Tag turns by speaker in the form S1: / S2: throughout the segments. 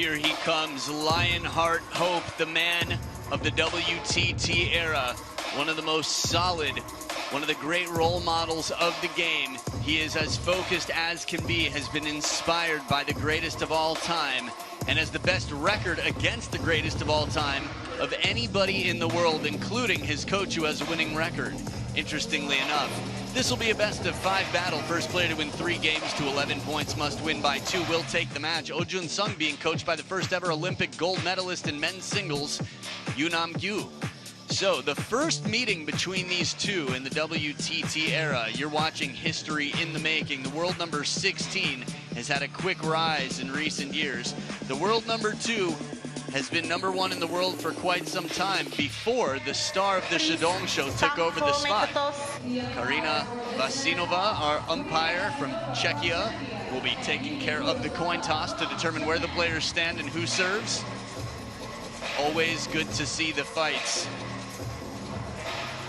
S1: here he comes, Lionheart Hope, the man of the WTT era, one of the most solid, one of the great role models of the game. He is as focused as can be, has been inspired by the greatest of all time, and has the best record against the greatest of all time of anybody in the world, including his coach who has a winning record, interestingly enough. This will be a best-of-5 battle. First player to win 3 games to 11 points must win by 2 will take the match. Junsung being coached by the first-ever Olympic gold medalist in men's singles, Yoonam Gyu. So the first meeting between these two in the WTT era, you're watching history in the making. The world number 16 has had a quick rise in recent years. The world number 2 has been number 1 in the world for quite some time before the star of the Shandong show took over the spot. Karina Vasinova, our umpire from Czechia, will be taking care of the coin toss to determine where the players stand and who serves. Always good to see the fights.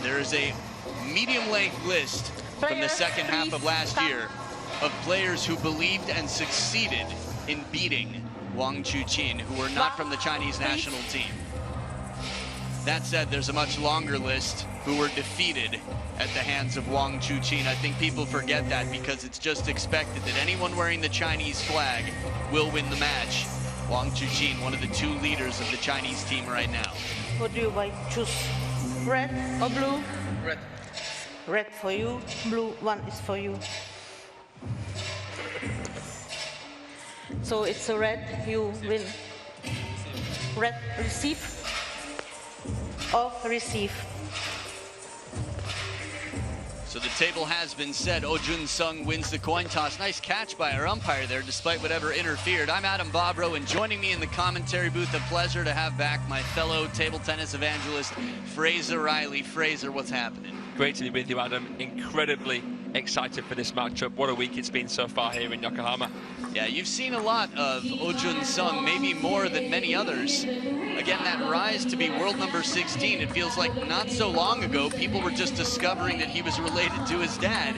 S1: There is a medium-length list from the second half of last year of players who believed and succeeded in beating Wang Chuqin, who were not from the Chinese national team. That said, there's a much longer list who were defeated at the hands of Wang Chuqin. I think people forget that because it's just expected that anyone wearing the Chinese flag will win the match. Wang Chuqin, one of the 2 leaders of the Chinese team right now.
S2: What do you buy? Choose red or blue?
S3: Red.
S2: Red for you, blue one is for you. So it's a red, you win. Red, receive or receive.
S1: So the table has been set. Junsung wins the coin toss. Nice catch by our umpire there, despite whatever interfered. I'm Adam Bobrow, and joining me in the commentary booth, a pleasure to have back my fellow table tennis evangelist, Fraser Riley. Fraser, what's happening?
S3: Great to be with you, Adam. Incredibly excited for this matchup. What a week it's been so far here in Yokohama.
S1: Yeah, you've seen a lot of Junsung, maybe more than many others. Again, that rise to be world number 16, it feels like not so long ago, people were just discovering that he was related to his dad.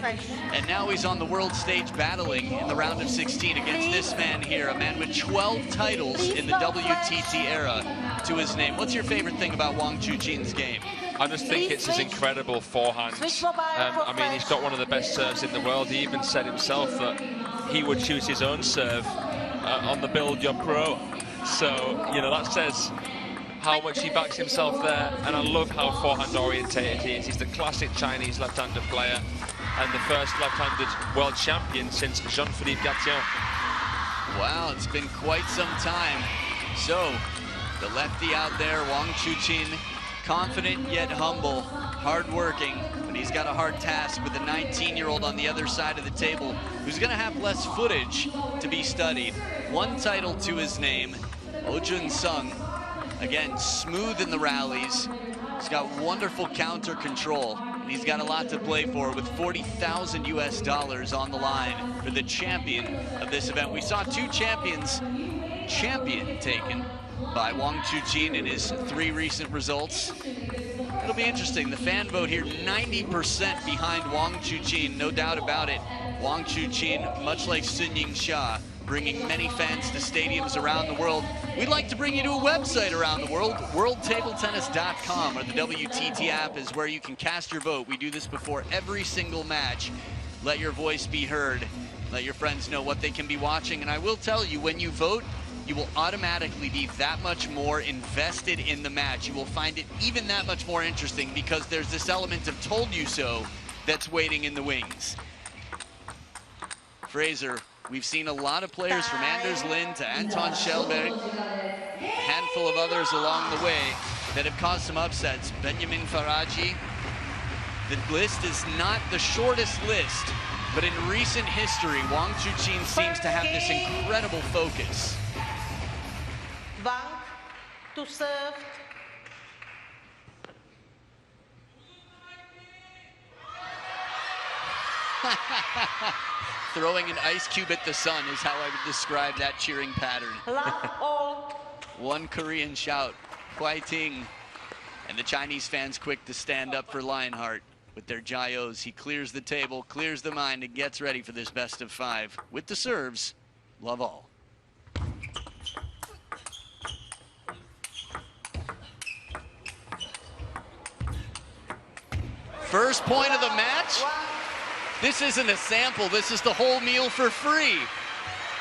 S1: And now he's on the world stage battling in the round of 16 against this man here, a man with 12 titles in the WTT era to his name. What's your favorite thing about Wang Chuqin's game?
S3: I just think it's his incredible forehand. I mean, he's got one of the best serves in the world. He even said himself that he would choose his own serve on the Build Your Pro. So, you know, that says how much he backs himself there. And I love how forehand orientated he is. He's the classic Chinese left-handed player and the first left-handed world champion since Jean-Philippe Gatien.
S1: Wow, it's been quite some time. So, the lefty out there, Wang Chuqin, confident yet humble, hardworking, but he's got a hard task with a 19-year-old on the other side of the table who's going to have less footage to be studied. 1 title to his name, Junsung. Again, smooth in the rallies. He's got wonderful counter control, and he's got a lot to play for with $40,000 US on the line for the champion of this event. We saw 2 champion taken by Wang Chuqin in his 3 recent results. It'll be interesting. The fan vote here, 90% behind Wang Chuqin, no doubt about it. Wang Chuqin, much like Sun Ying-sha, bringing many fans to stadiums around the world. We'd like to bring you to a website around the world, worldtabletennis.com, or the WTT app is where you can cast your vote. We do this before every single match. Let your voice be heard. Let your friends know what they can be watching. And I will tell you, when you vote, you will automatically be that much more invested in the match. You will find it even that much more interesting because there's this element of told you so that's waiting in the wings. Fraser, we've seen a lot of players from Anders Lind to Anton Schellberg, a handful of others along the way that have caused some upsets. Benjamin Faraji. The list is not the shortest list, but in recent history, Wang Chuqin seems to have this incredible focus.
S2: Wang to serve.
S1: Throwing an ice cube at the sun is how I would describe that cheering pattern. One Korean shout, Huai Ting. And the Chinese fans quick to stand up for Lionheart with their Jaios. He clears the table, clears the mind, and gets ready for this best of 5. With the serves, love all. First point of the match. This isn't a sample. This is the whole meal for free.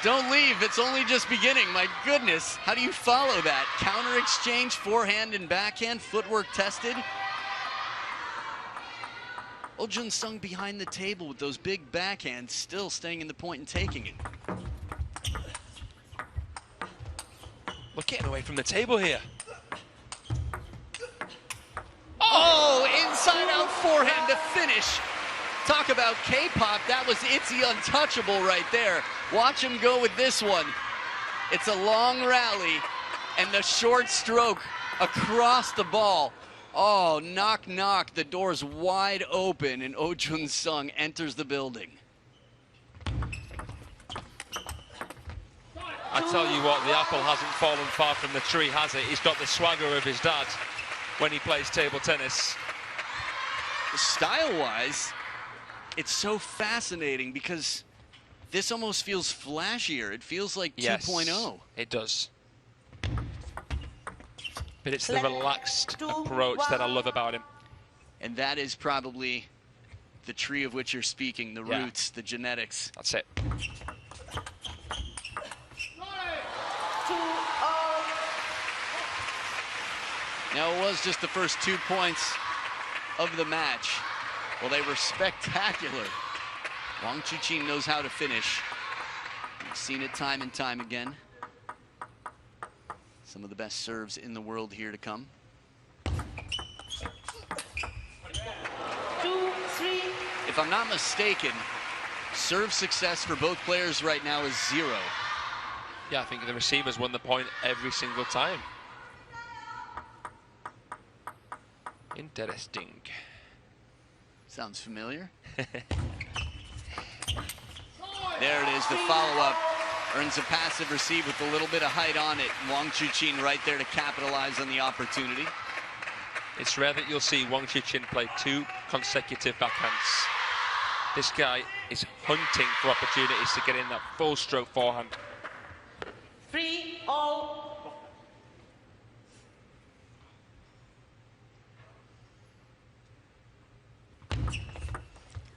S1: Don't leave. It's only just beginning. My goodness. How do you follow that? Counter exchange, forehand and backhand, footwork tested. Oh, Junsung behind the table with those big backhands, still staying in the point and taking it.
S3: We're getting away from the table here.
S1: Oh, inside out forehand to finish. Talk about K-pop, that was Wttc untouchable right there. Watch him go with this one. It's a long rally and the short stroke across the ball. Oh, knock, knock, the door's wide open and Oh Junsung enters the building.
S3: I tell you what, the apple hasn't fallen far from the tree, has it? He's got the swagger of his dad when he plays table tennis.
S1: Style-wise, it's so fascinating because this almost feels flashier. It feels like 2.0.
S3: It does. But it's the relaxed approach that I love about him.
S1: And that is probably the tree of which you're speaking, the roots, the genetics.
S3: That's it.
S1: Now, it was just the first 2 points of the match. Well, they were spectacular. Wang Chuqin knows how to finish. We've seen it time and time again. Some of the best serves in the world here to come.
S2: 2-3.
S1: If I'm not mistaken, serve success for both players right now is 0.
S3: Yeah, I think the receivers won the point every single time. Interesting.
S1: Sounds familiar. There it is, the follow-up. Earns a passive receive with a little bit of height on it. Wang Chuqin right there to capitalize on the opportunity.
S3: It's rare that you'll see Wang Chuqin play 2 consecutive backhands. This guy is hunting for opportunities to get in that full stroke forehand.
S2: 3-all.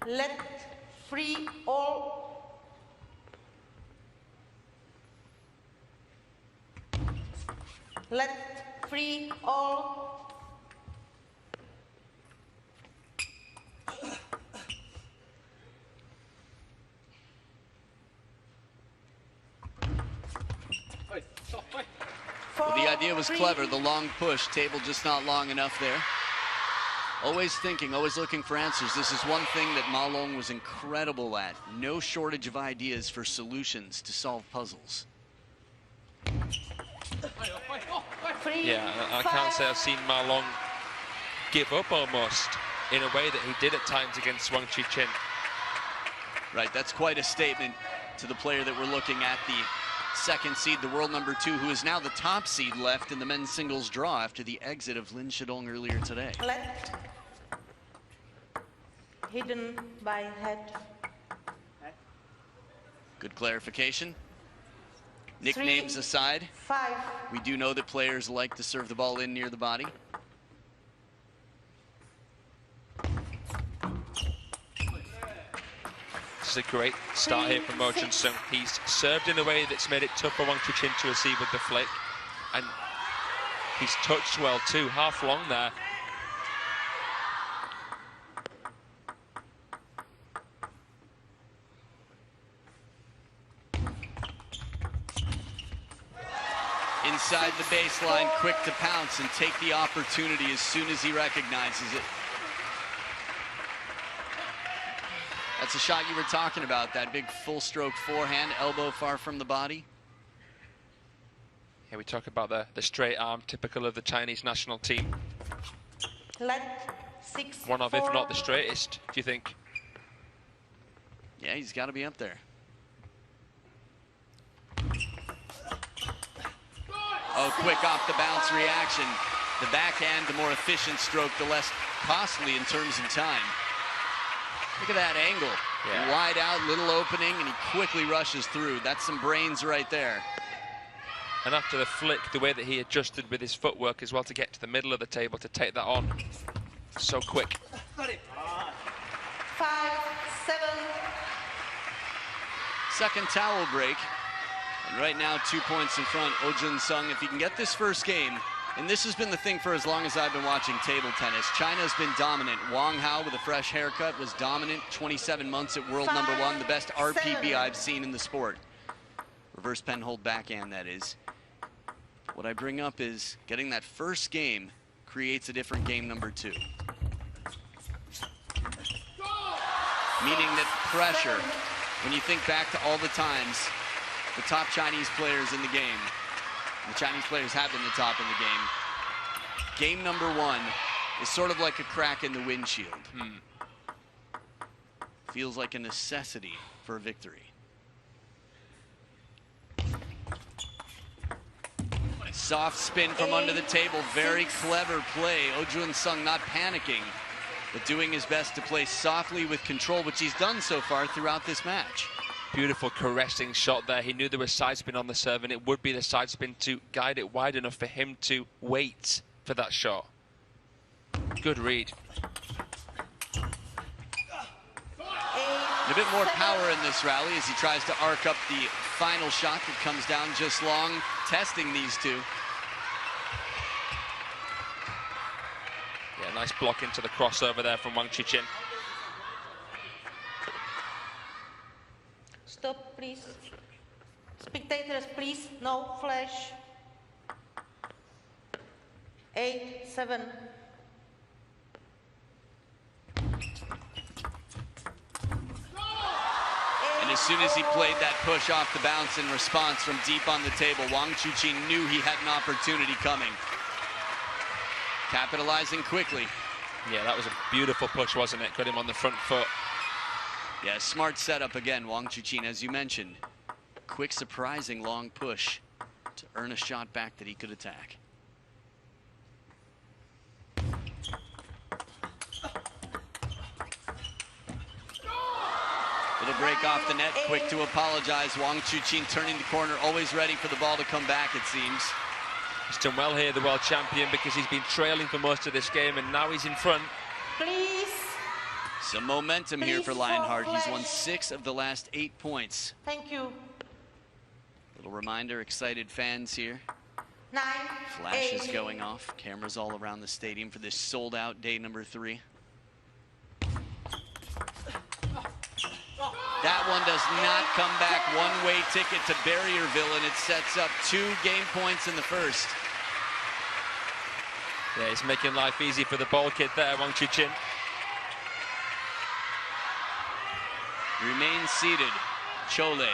S2: Let 3-all. Let 3-all.
S1: Well, the idea was clever, the long push, table just not long enough there. Always thinking, always looking for answers. This is one thing that Ma Long was incredible at. No shortage of ideas for solutions to solve puzzles.
S3: Yeah, I can't say I've seen Ma Long give up almost in a way that he did at times against Wang Chuqin.
S1: Right, that's quite a statement to the player that we're looking at, the second seed, the world number 2, who is now the top seed left in the men's singles draw after the exit of Lin Shidong earlier today.
S2: Let. Hidden by head.
S1: Good clarification. Nicknames aside,
S2: 5.
S1: we do know that players like to serve the ball in near the body.
S3: This is a great start here from Junsung. He's served in a way that's made it tough for Wang Chuqin to receive with the flick. And he's touched well too, half long there.
S1: Inside the baseline, quick to pounce and take the opportunity as soon as he recognizes it. That's a shot you were talking about, that big full stroke forehand, elbow far from the body.
S3: Yeah, we talk about the straight arm, typical of the Chinese national team.
S2: Let 6.
S3: One of, if not the straightest, do you think?
S1: Yeah, he's got to be up there. Oh, quick off the bounce reaction. The backhand, the more efficient stroke, the less costly in terms of time. Look at that angle.
S3: Yeah.
S1: Wide out, little opening, and he quickly rushes through. That's some brains right there.
S3: And after the flick, the way that he adjusted with his footwork as well to get to the middle of the table to take that on. So quick.
S2: 5-7.
S1: Second towel break. And right now, 2 points in front, Junsung. If he can get this first game, and this has been the thing for as long as I've been watching table tennis, China's been dominant. Wang with a fresh haircut was dominant, 27 months at world number 1, the best RPB I've seen in the sport. Reverse penhold backhand, that is. What I bring up is getting that first game creates a different game number 2. Meaning that pressure, when you think back to all the times the top Chinese players in the game, the Chinese players have been the top in the game, game number 1 is sort of like a crack in the windshield. Feels like a necessity for a victory. Soft spin from under the table, very clever play. Junsung not panicking, but doing his best to play softly with control, which he's done so far throughout this match.
S3: Beautiful caressing shot there. He knew there was side spin on the serve, and it would be the side spin to guide it wide enough for him to wait for that shot. Good read.
S1: A bit more power in this rally as he tries to arc up the final shot that comes down just long, testing these two.
S3: Yeah, nice block into the crossover there from Chuqin.
S2: Stop, please. Spectators, please. No flash. 8-7.
S1: And as soon as he played that push off the bounce in response from deep on the table, Wang Chuqin knew he had an opportunity coming. Capitalizing quickly.
S3: Yeah, that was a beautiful push, wasn't it? Got him on the front foot.
S1: Yeah, smart setup again, Wang Chuqin, as you mentioned. Quick, surprising long push to earn a shot back that he could attack. Little break off the net, quick to apologize. Wang Chuqin turning the corner, always ready for the ball to come back, it seems.
S3: He's done well here, the world champion, because he's been trailing for most of this game, and now he's in front.
S2: Please.
S1: Some momentum here for Lionheart. He's won 6 of the last 8 points.
S2: Thank you.
S1: Little reminder, excited fans here.
S2: 9.
S1: Flashes going off. Cameras all around the stadium for this sold-out day number 3. That one does not come back. One-way ticket to Barrierville, and it sets up 2 game points in the first.
S3: Yeah, he's making life easy for the ball kid there, Wang Chuqin.
S1: Remains seated, Chole.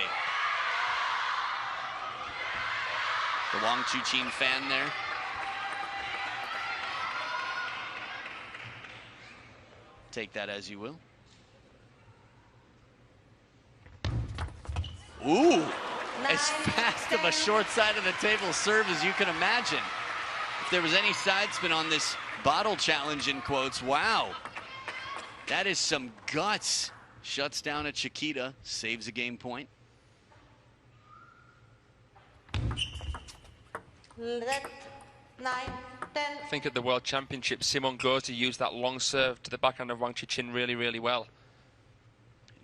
S1: The Wang Chuqin fan there. Take that as you will. Ooh, as fast of a short side of the table serve as you can imagine. If there was any side spin on this bottle challenge in quotes, wow. That is some guts. Shuts down a Chiquita, saves a game point.
S2: Let 9, 10.
S3: I think at the World Championship, Simon Gauzy used that long serve to the backhand of Wang Chuqin really, really well.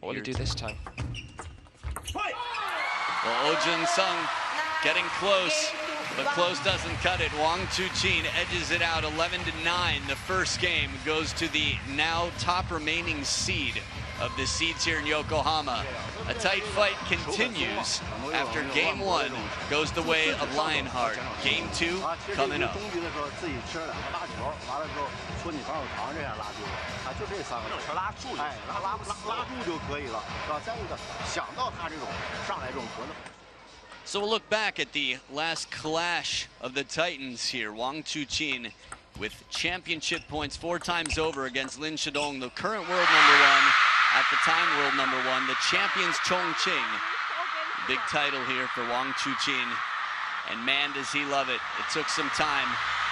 S3: What did he do this time?
S1: Well, Junsung getting close, but close doesn't cut it. Wang Chuqin edges it out 11-9. The first game goes to the now top remaining seed of the seeds here in Yokohama. A tight fight continues after game 1 goes the way of Lionheart. Game 2 coming up. So we'll look back at the last clash of the Titans here. Wang Chuqin with championship points 4 times over against Lin Shidong, the current world number 1, at the time world number 1, the champions Chongqing. Big title here for Wang Chuqin, and man does he love it. It took some time.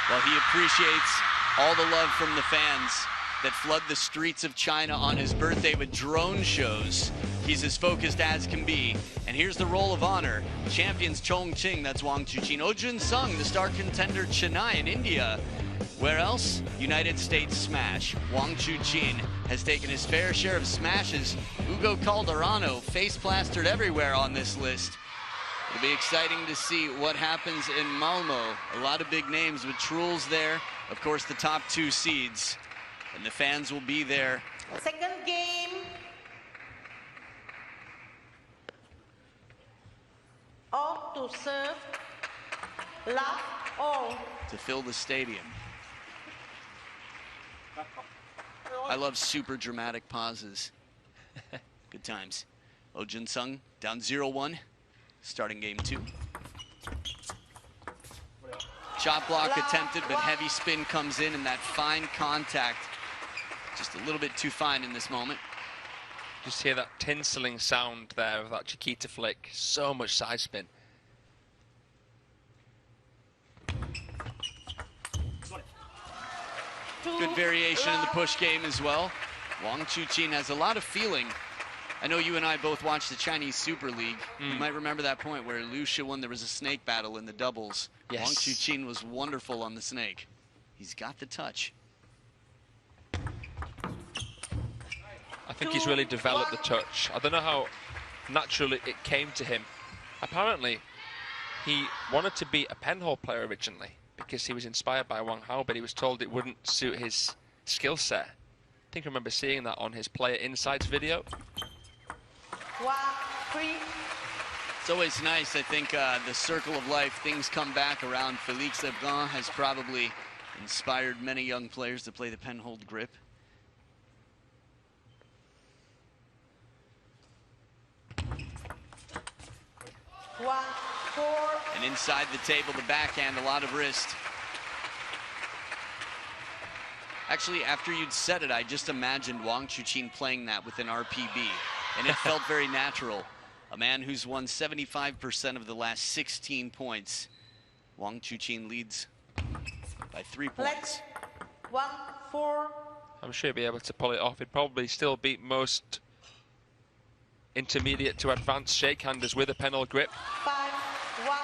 S1: While he appreciates all the love from the fans that flood the streets of China on his birthday with drone shows, he's as focused as can be. And here's the roll of honor. Champions Chongqing, that's Wang Chuqin. Junsung, the star contender Chennai in India, Where else? United States smash. Wang Chuqin has taken his fair share of smashes. Hugo Calderano face plastered everywhere on this list. It'll be exciting to see what happens in Malmo. A lot of big names with Truls there. Of course, the top 2 seeds. And the fans will be there.
S2: Second game. All to serve. Love all.
S1: To fill the stadium. I love super dramatic pauses. Good times. Junsung down 0-1. Starting game 2. Shot block attempted, but heavy spin comes in, and that fine contact, just a little bit too fine in this moment.
S3: Just hear that tinseling sound there of that Chiquita flick. So much side spin.
S1: Good variation in the push game as well. Wang Chuqin has a lot of feeling. I know you and I both watched the Chinese Super League. You might remember that point where Liu Shiwen, there was a snake battle in the doubles.
S3: Yes.
S1: Wang Chuqin was wonderful on the snake. He's got the touch.
S3: I think he's really developed the touch. I don't know how naturally it came to him. Apparently, he wanted to be a penhole player originally because he was inspired by Wang Hao, but he was told it wouldn't suit his skill set. I think I remember seeing that on his Player Insights video.
S2: 1-3.
S1: It's always nice, I think, the circle of life, things come back around. Felix Lebrun has probably inspired many young players to play the penhold grip. And inside the table, the backhand, a lot of wrist. Actually, after you'd said it, I just imagined Wang Chuqin playing that with an RPB, and it felt very natural. A man who's won 75% of the last 16 points. Wang Chuqin leads by 3 points.
S2: 1-4.
S3: I'm sure he'll be able to pull it off. He'd probably still beat most intermediate to advanced shakehanders with a penhole grip.
S2: 5-1.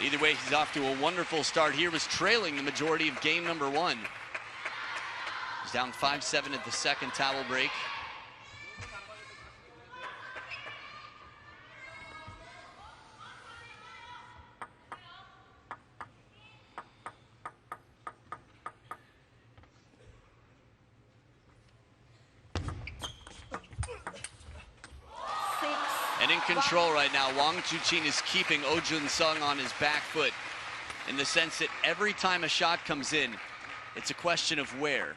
S1: Either way, he's off to a wonderful start here. Was trailing the majority of game number 1. He's down 5-7 at the second towel break. And in control right now, Wang Chuqin is keeping Junsung on his back foot in the sense that every time a shot comes in, it's a question of where.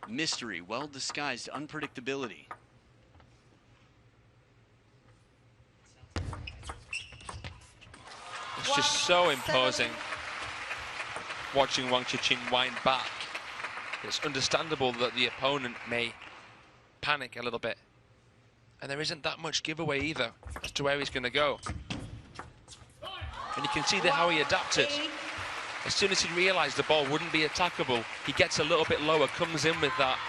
S1: Mystery, well-disguised unpredictability.
S3: It's just so imposing watching Wang Chuqin wind back. It's understandable that the opponent may panic a little bit. And there isn't that much giveaway either as to where he's going to go. And you can see how he adapted. As soon as he realized the ball wouldn't be attackable, he gets a little bit lower, comes in with that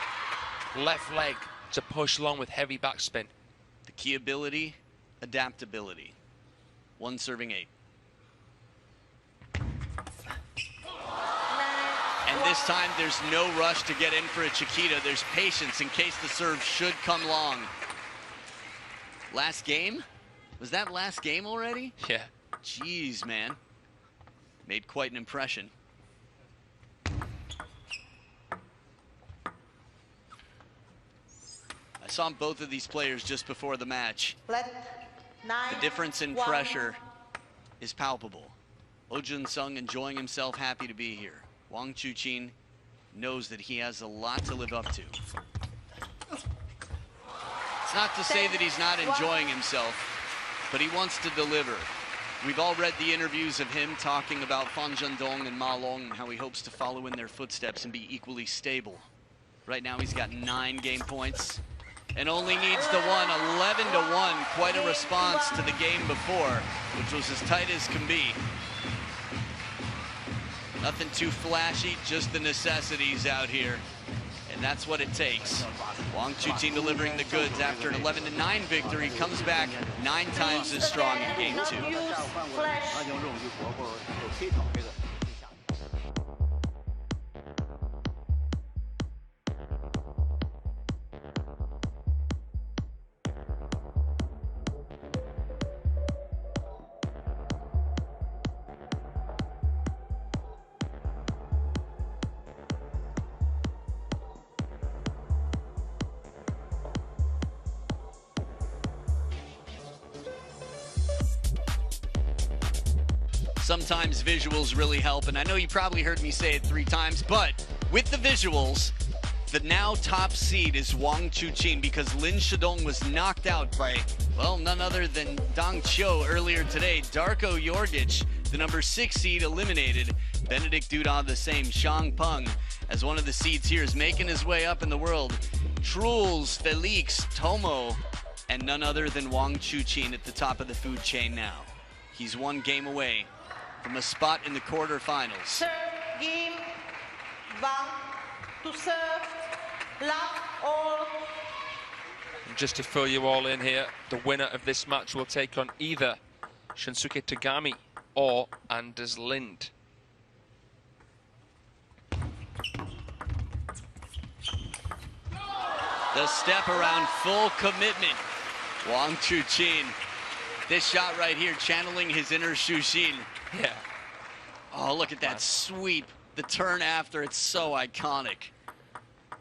S3: left leg to push long with heavy backspin.
S1: The key ability, adaptability. 1 serving 8. And this time there's no rush to get in for a Chiquita. There's patience in case the serve should come long. Last game? Was that last game already?
S3: Yeah.
S1: Jeez, man. Made quite an impression. I saw both of these players just before the match. The difference in pressure is palpable. Junsung enjoying himself, happy to be here. Wang Chuqin knows that he has a lot to live up to. It's not to say that he's not enjoying himself, but he wants to deliver. We've all read the interviews of him talking about Fan Zhendong and Ma Long and how he hopes to follow in their footsteps and be equally stable. Right now he's got 9 game points and only needs the one. 11-1, quite a response to the game before, which was as tight as can be. Nothing too flashy, just the necessities out here. And that's what it takes. Wang Chuqin delivering the goods after an 11-9 victory, comes back 9 times as strong in game 2. Sometimes visuals really help, and I know you probably heard me say it 3 times, but with the visuals, the now top seed is Wang Chuqin because Lin Shidong was knocked out by, well, none other than Dong Chiu earlier today. Darko Jorgic, the number 6 seed, eliminated. Benedict Duda the same. Shang Peng, as one of the seeds here, is making his way up in the world. Truls, Felix, Tomo, and none other than Wang Chuqin at the top of the food chain now. He's 1 game away from a spot in the quarterfinals.
S2: Serve game, Wang to serve, love all.
S3: And just to fill you all in here, the winner of this match will take on either Shunsuke Tagami or Anders Lind.
S1: The step around, full commitment. Wang Chuqin. This shot right here, channeling his inner Shushin.
S3: Yeah.
S1: Oh, look at that sweep. The turn after, it's so iconic.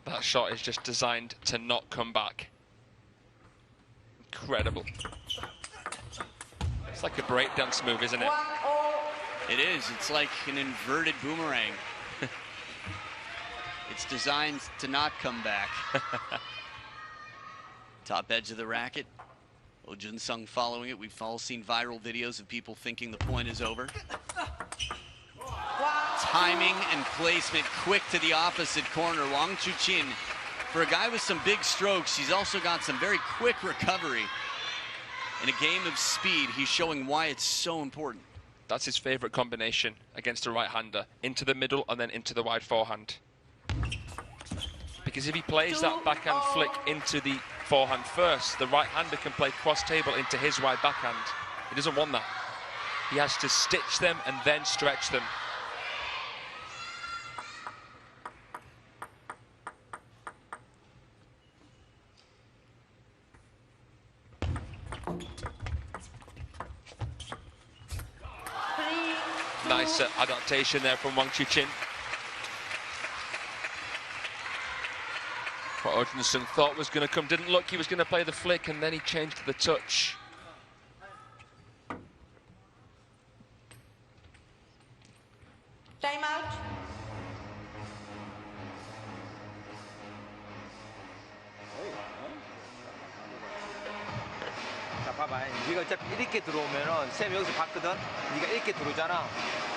S3: That shot is just designed to not come back. Incredible. It's like a breakdance move, isn't it?
S1: It is. It's like an inverted boomerang. It's designed to not come back. Top edge of the racket. Junsung following it. We've all seen viral videos of people thinking the point is over. Timing and placement quick to the opposite corner. Wang Chuqin, for a guy with some big strokes, he's also got some very quick recovery. In a game of speed, he's showing why it's so important.
S3: That's his favorite combination against a right-hander. Into the middle and then into the wide forehand. Because if he plays that backhand flick into the forehand first, the right-hander can play cross-table into his wide backhand. He doesn't want that. He has to stitch them and then stretch them. Nice adaptation there from Wang Chuqin. What Junsung thought was going to come didn't look. He was going to play the flick and then he changed to the touch.
S2: Time out.
S4: 자, 봐봐. 네가 어차피 이렇게 들어오면은 쌤 여기서 봤거든. 네가 이렇게 들어오잖아.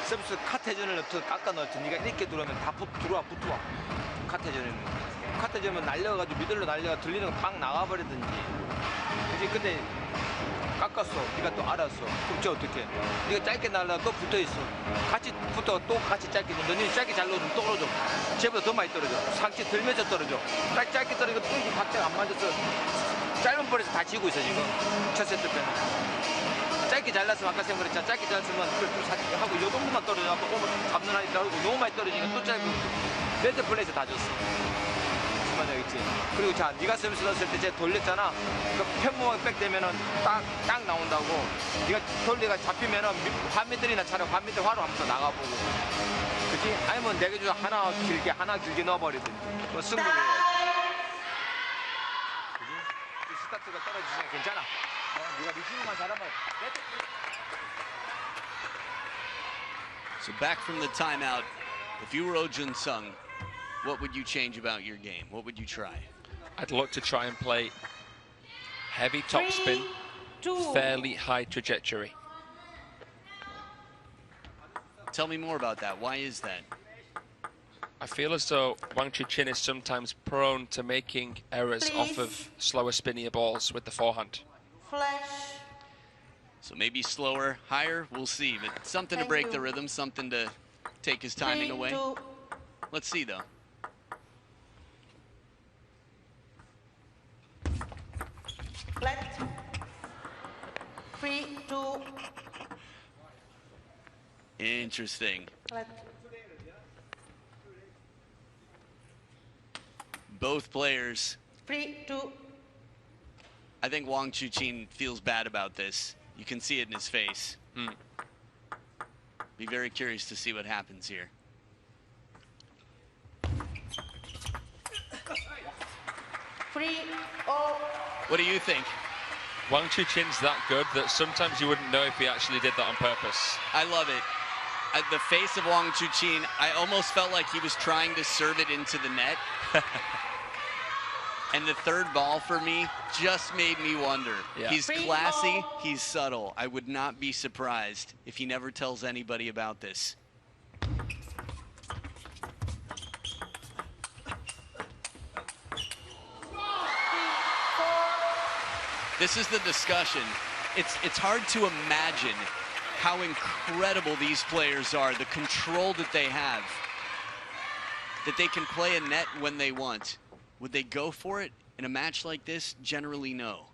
S4: 서비스 카테전을 넣고 깎아 넣었지. 네가 이렇게 들어오면 다 들어와 붙어와. 카테전에는. 카테전은 날려가지고 미들로 날려가 들리는 거 팍 나가버리든지. 그지? 근데 깎았어. 네가 또 알았어. 그럼 저 어떻게? 네가 짧게 날라가 또 붙어 있어. 같이 붙어 또 같이 짧게. 너는 짧게 잘 넣으면 또 떨어져. 쟤보다 더 많이 떨어져. 상체 들면서 떨어져. 짧게 떨어지고 또 이게 박자가 안 맞아서 짧은 볼에서 다 지고 있어 지금. 첫 세트 때는. 짧게 잘랐으면 아까 쌤 그랬잖아. 짧게 잘랐으면 그걸 하고 요 정도만 떨어져갖고 오면 잡는 한이 떨어지고 너무 많이 떨어지니까 또 짧고 레드 플레이에서 다 줬어. 있지. 그리고 자, 네가 서비스 넣었을 때 쟤 돌렸잖아. 그 편무하게 백 되면은 딱 나온다고. 네가 돌리가 잡히면은 반미들이나 차라리 반미들 화로 한번 더 나가보고. 그치? 아니면 내게 주 하나 길게 넣어버리든지. 뭐 승부를 해야지. 그치? 스타트가 떨어지면 괜찮아. 네가 리시브만 잘하면.
S1: So back from the timeout, if you were Junsung, what would you change about your game? What would you try?
S3: I'd look to try and play heavy topspin, fairly high trajectory.
S1: Tell me more about that. Why is that?
S3: I feel as though Wang Chuqin is sometimes prone to making errors off of slower, spinnier balls with the forehand.
S2: Flash.
S1: So maybe slower, higher, we'll see. But something to break the rhythm, something to take his timing away. Let's see, though.
S2: Left. 3, 2.
S1: Interesting.
S2: Left.
S1: Both players.
S2: 3, 2.
S1: I think Wang Chuqin feels bad about this. You can see it in his face. Be very curious to see what happens here. What do you think?
S3: Wang Chuqin's that good that sometimes you wouldn't know if he actually did that on purpose.
S1: I love it. The face of Wang Chuqin, I almost felt like he was trying to serve it into the net. And the third ball for me just made me wonder. Yeah. He's classy, he's subtle. I would not be surprised if he never tells anybody about this. This is the discussion. It's hard to imagine how incredible these players are, the control that they have, that they can play a net when they want. Would they go for it in a match like this? Generally, no.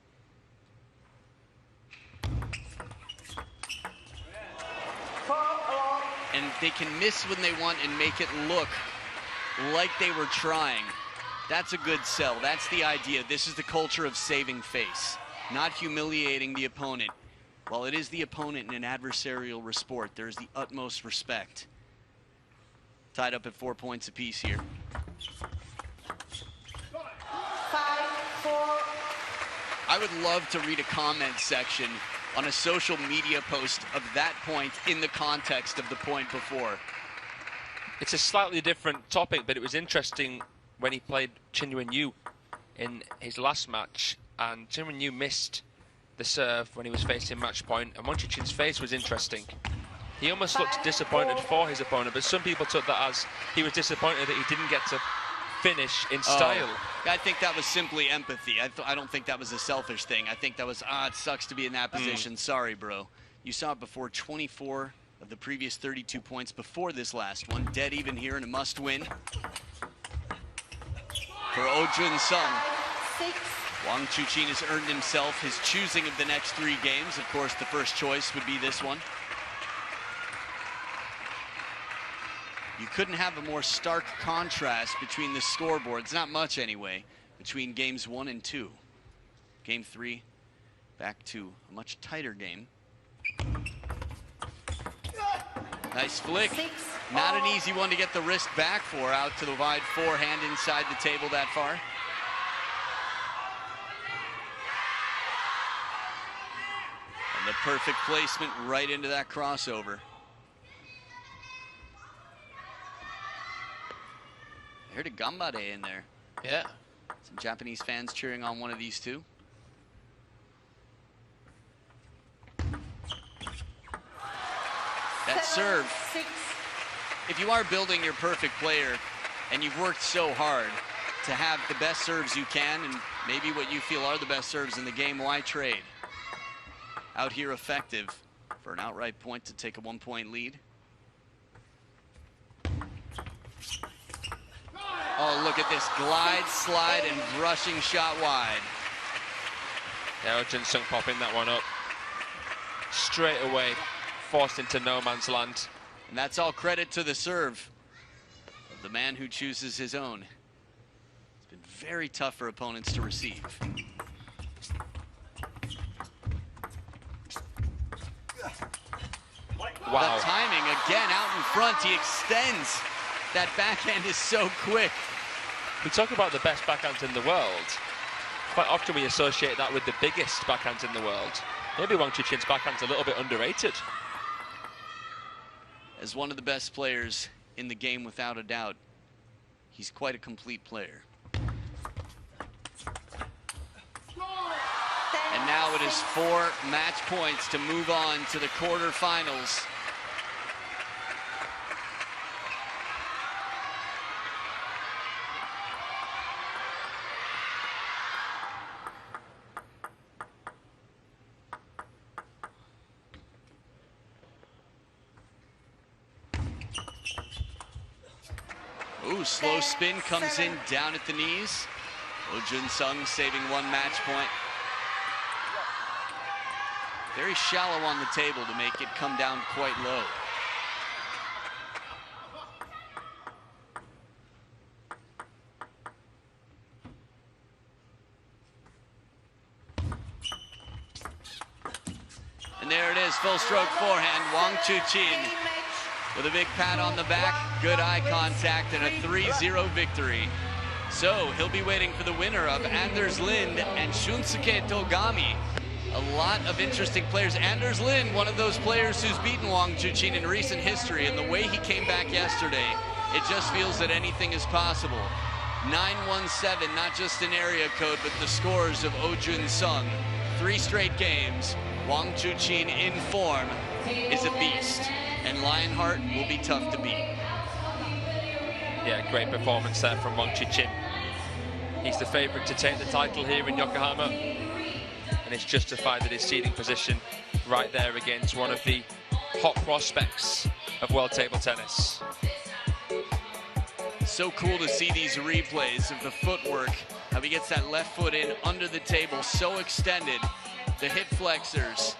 S1: And they can miss when they want and make it look like they were trying. That's a good sell. That's the idea. This is the culture of saving face, not humiliating the opponent. While it is the opponent in an adversarial sport, there is the utmost respect. Tied up at 4 points apiece here.
S2: 5-4.
S1: I would love to read a comment section on a social media post of that point in the context of the point before.
S3: It's a slightly different topic, but it was interesting when he played Chin Yu in his last match, and Chin Yu missed the serve when he was facing match point, and Wang Chuqin's face was interesting. He almost looked disappointed for his opponent, but some people took that as he was disappointed that he didn't get to finish in style.
S1: I think that was simply empathy. I don't think that was a selfish thing. I think that was, it sucks to be in that position. Sorry, bro. You saw it before. 24 of the previous 32 points before this last one. Dead even here and a must win for Junsung. Wang Chuqin has earned himself his choosing of the next 3 games. Of course, the first choice would be this one. You couldn't have a more stark contrast between the scoreboards, not much anyway, between games 1 and 2. Game 3, back to a much tighter game. Nice flick. Not an easy one to get the wrist back for, out to the wide forehand inside the table that far. And the perfect placement right into that crossover. I heard a gambare in there.
S3: Yeah.
S1: Some Japanese fans cheering on one of these two. That serve. If you are building your perfect player and you've worked so hard to have the best serves you can and maybe what you feel are the best serves in the game, why trade? Out here effective for an outright point to take a 1-point lead. Oh, look at this glide, slide, and brushing shot wide.
S3: Yeah, Junsung popping that one up. Straight away, forced into no man's land.
S1: And that's all credit to the serve of the man who chooses his own. It's been very tough for opponents to receive.
S3: Wow.
S1: The timing again out in front. He extends. That backhand is so quick.
S3: We talk about the best backhands in the world. Quite often we associate that with the biggest backhands in the world. Maybe Wang Chuqin's backhand's a little bit underrated.
S1: As one of the best players in the game, without a doubt, he's quite a complete player. And now it is 4 match points to move on to the quarterfinals. Ooh, slow spin comes in down at the knees. Junsung saving 1 match point. Very shallow on the table to make it come down quite low. And there it is, full stroke forehand. Wang Chuqin with a big pat on the back, good eye contact, and a 3-0 victory. So he'll be waiting for the winner of Anders Lind and Shunsuke Togami A lot of interesting players. Anders Lin, one of those players who's beaten Wang Chuqin in recent history, and the way he came back yesterday, it just feels that anything is possible. 9-1-7, not just an area code, but the scores of Junsung. 3 straight games. Wang Chuqin in form is a beast, and Lionheart will be tough to beat.
S3: Yeah, great performance there from Wang Chuqin. He's the favorite to take the title here in Yokohama, and it's justified that his seeding position right there against one of the hot prospects of world table tennis.
S1: So cool to see these replays of the footwork, how he gets that left foot in under the table, so extended. The hip flexors,